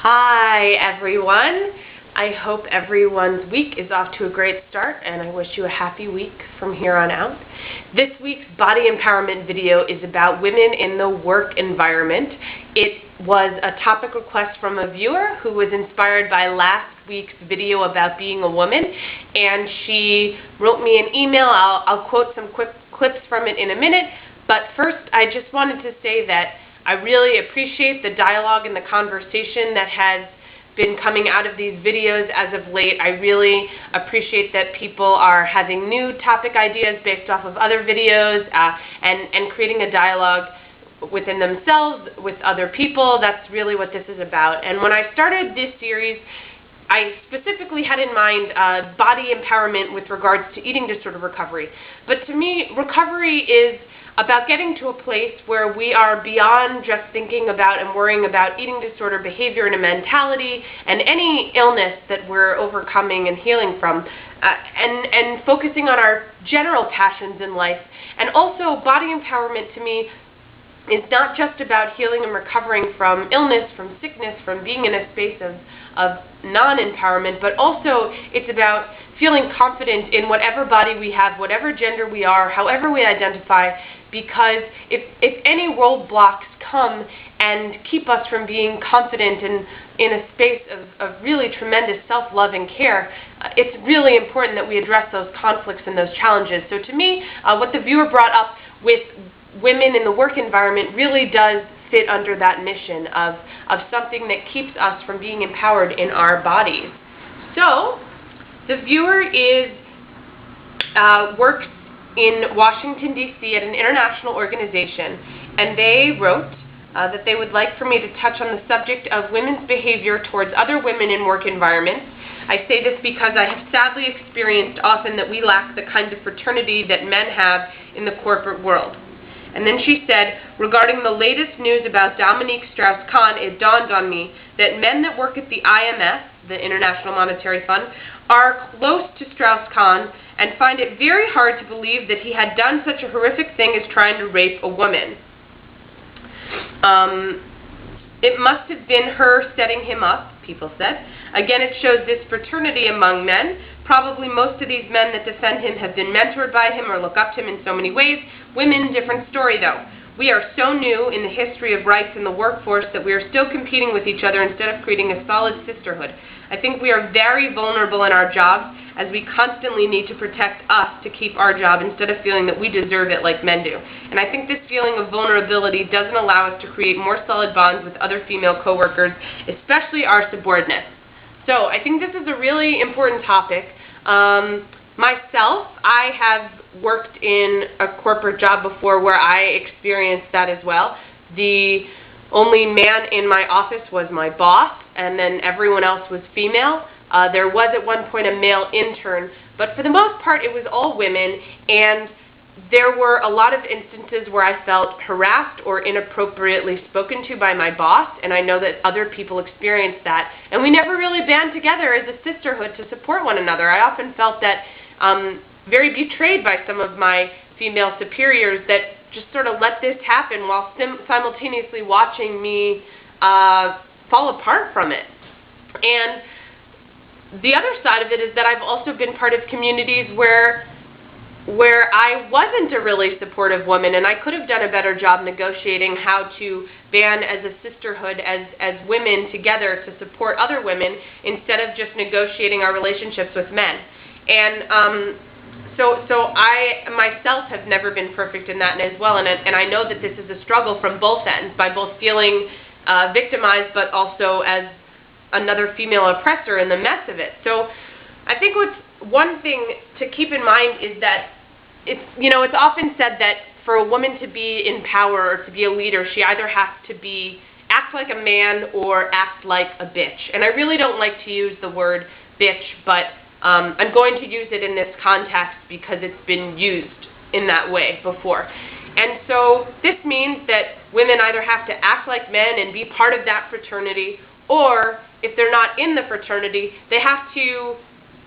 Hi everyone. I hope everyone's week is off to a great start, and I wish you a happy week from here on out. This week's body empowerment video is about women in the work environment. It was a topic request from a viewer who was inspired by last week's video about being a woman, and she wrote me an email. I'll quote some quick clips from it in a minute, but first I just wanted to say that I really appreciate the dialogue and the conversation that has been coming out of these videos as of late. I really appreciate that people are having new topic ideas based off of other videos and creating a dialogue within themselves, with other people. That's really what this is about. And when I started this series, I specifically had in mind body empowerment with regards to eating disorder recovery. But to me, recovery is about getting to a place where we are beyond just thinking about and worrying about eating disorder behavior and a mentality and any illness that we're overcoming and healing from, and focusing on our general passions in life. And also, body empowerment to me is not just about healing and recovering from illness, from sickness, from being in a space of non-empowerment, but also it's about feeling confident in whatever body we have, whatever gender we are, however we identify, because if any roadblocks come and keep us from being confident and in a space of really tremendous self-love and care, it's really important that we address those conflicts and those challenges. So to me, what the viewer brought up with women in the work environment really does fit under that mission of something that keeps us from being empowered in our bodies. So the viewer works in Washington, D.C. at an international organization, and they wrote that they would like for me to touch on the subject of women's behavior towards other women in work environments. I say this because I have sadly experienced often that we lack the kind of fraternity that men have in the corporate world. And then she said, regarding the latest news about Dominique Strauss-Kahn, it dawned on me that men that work at the IMF, the International Monetary Fund, are close to Strauss-Kahn and find it very hard to believe that he had done such a horrific thing as trying to rape a woman. It must have been her setting him up, people said. Again, it shows this fraternity among men. Probably most of these men that defend him have been mentored by him or look up to him in so many ways. Women, different story though. We are so new in the history of rights in the workforce that we are still competing with each other instead of creating a solid sisterhood. I think we are very vulnerable in our jobs, as we constantly need to protect us to keep our job instead of feeling that we deserve it like men do. And I think this feeling of vulnerability doesn't allow us to create more solid bonds with other female coworkers, especially our subordinates. So I think this is a really important topic. Myself, I have worked in a corporate job before where I experienced that as well. The only man in my office was my boss, and then everyone else was female. There was at one point a male intern, but for the most part it was all women, and there were a lot of instances where I felt harassed or inappropriately spoken to by my boss, and I know that other people experienced that, and we never really band together as a sisterhood to support one another. I often felt that very betrayed by some of my female superiors that just sort of let this happen while simultaneously watching me fall apart from it. And the other side of it is that I've also been part of communities where I wasn't a really supportive woman, and I could have done a better job negotiating how to band as a sisterhood, as women together to support other women instead of just negotiating our relationships with men. And so I myself have never been perfect in that as well, and I know that this is a struggle from both ends, by both feeling victimized but also as another female oppressor in the mess of it. So I think one thing to keep in mind is that it's often said that for a woman to be in power or to be a leader, she either has to act like a man or act like a bitch. And I really don't like to use the word bitch, but I'm going to use it in this context because it's been used in that way before. And so this means that women either have to act like men and be part of that fraternity, or if they're not in the fraternity, they have to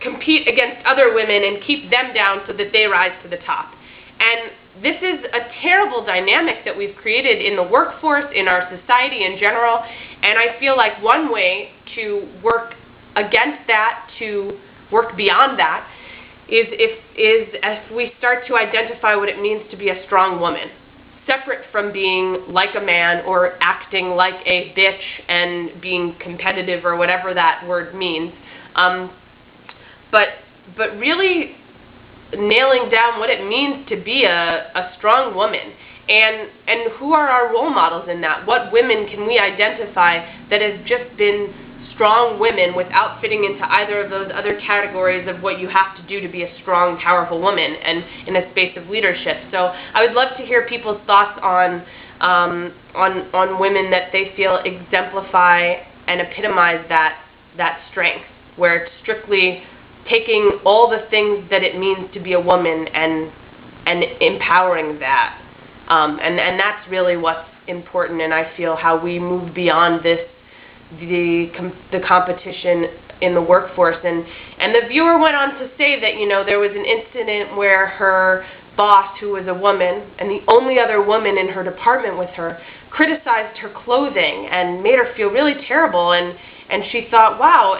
compete against other women and keep them down so that they rise to the top. And this is a terrible dynamic that we've created in the workforce, in our society in general, and I feel like one way to work against that, to work beyond that, is if we start to identify what it means to be a strong woman, separate from being like a man or acting like a bitch and being competitive or whatever that word means, but really nailing down what it means to be a strong woman, and who are our role models in that? What women can we identify that have just been strong women without fitting into either of those other categories of what you have to do to be a strong, powerful woman and in a space of leadership? So I would love to hear people's thoughts on women that they feel exemplify and epitomize that strength, where it's strictly taking all the things that it means to be a woman and empowering that. And that's really what's important, and I feel how we move beyond the competition in the workforce. And the viewer went on to say that, there was an incident where her boss, who was a woman, and the only other woman in her department with her, criticized her clothing and made her feel really terrible, and she thought, wow,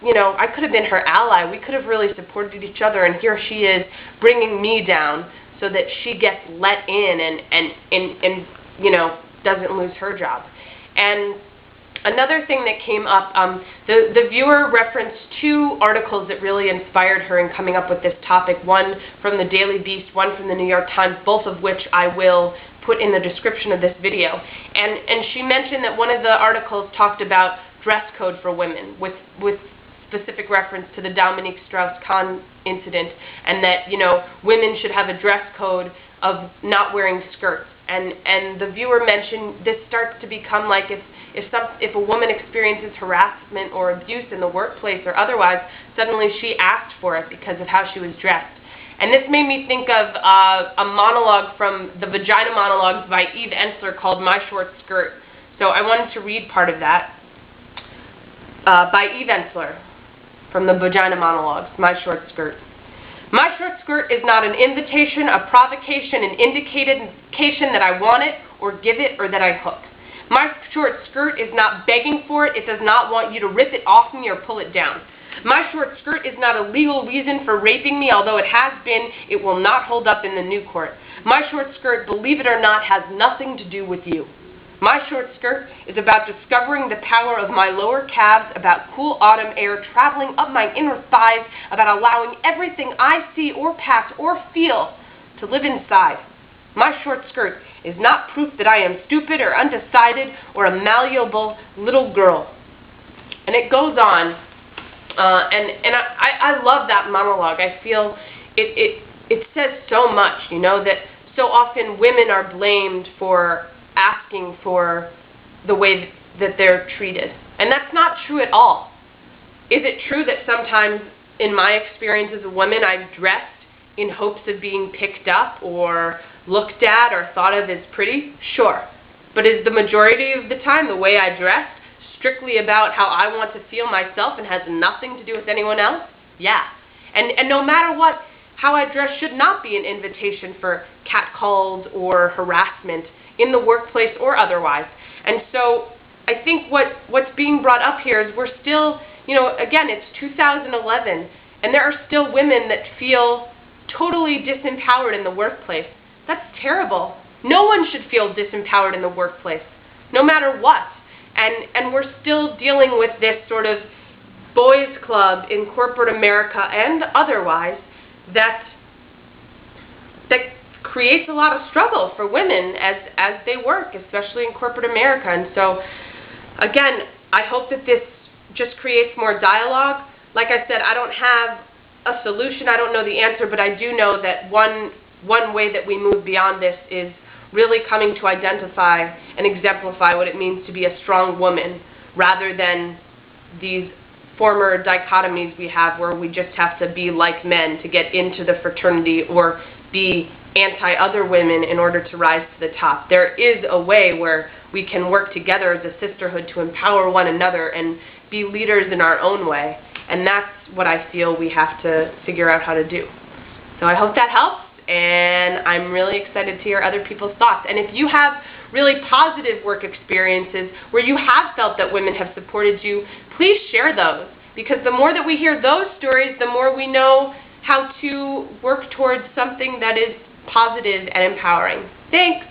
I could have been her ally. We could have really supported each other, and here she is bringing me down so that she gets let in and doesn't lose her job. And another thing that came up, the viewer referenced two articles that really inspired her in coming up with this topic, one from the Daily Beast, one from the New York Times, both of which I will put in the description of this video. And she mentioned that one of the articles talked about dress code for women with specific reference to the Dominique Strauss-Kahn incident, and that, women should have a dress code of not wearing skirts. And the viewer mentioned this starts to become like if a woman experiences harassment or abuse in the workplace or otherwise, suddenly she asked for it because of how she was dressed. And this made me think of a monologue from the Vagina Monologues by Eve Ensler called My Short Skirt. So I wanted to read part of that by Eve Ensler from the Vagina Monologues, My Short Skirt. My short skirt is not an invitation, a provocation, an indication that I want it or give it or that I hook. My short skirt is not begging for it. It does not want you to rip it off me or pull it down. My short skirt is not a legal reason for raping me, although it has been. It will not hold up in the new court. My short skirt, believe it or not, has nothing to do with you. My short skirt is about discovering the power of my lower calves, about cool autumn air traveling up my inner thighs, about allowing everything I see or pass or feel to live inside. My short skirt is not proof that I am stupid or undecided or a malleable little girl. And it goes on, and I love that monologue. I feel it says so much, that so often women are blamed for asking for the way that they're treated. And that's not true at all. Is it true that sometimes, in my experience as a woman, I've dressed in hopes of being picked up or looked at or thought of as pretty? Sure. But is the majority of the time the way I dressed strictly about how I want to feel myself and has nothing to do with anyone else? Yeah. And no matter what, how I dress should not be an invitation for catcalls or harassment in the workplace or otherwise. And so I think what's being brought up here is we're still, again, it's 2011, and there are still women that feel totally disempowered in the workplace. That's terrible. No one should feel disempowered in the workplace, no matter what. And we're still dealing with this sort of boys' club in corporate America and otherwise that creates a lot of struggle for women as they work, especially in corporate America. And so, again, I hope that this just creates more dialogue. Like I said, I don't have a solution. I don't know the answer, but I do know that one way that we move beyond this is really coming to identify and exemplify what it means to be a strong woman, rather than these former dichotomies we have where we just have to be like men to get into the fraternity or be anti-other women in order to rise to the top. There is a way where we can work together as a sisterhood to empower one another and be leaders in our own way. And that's what I feel we have to figure out how to do. So I hope that helps, and I'm really excited to hear other people's thoughts. And if you have really positive work experiences where you have felt that women have supported you, please share those, because the more that we hear those stories, the more we know how to work towards something that is positive and empowering. Thanks.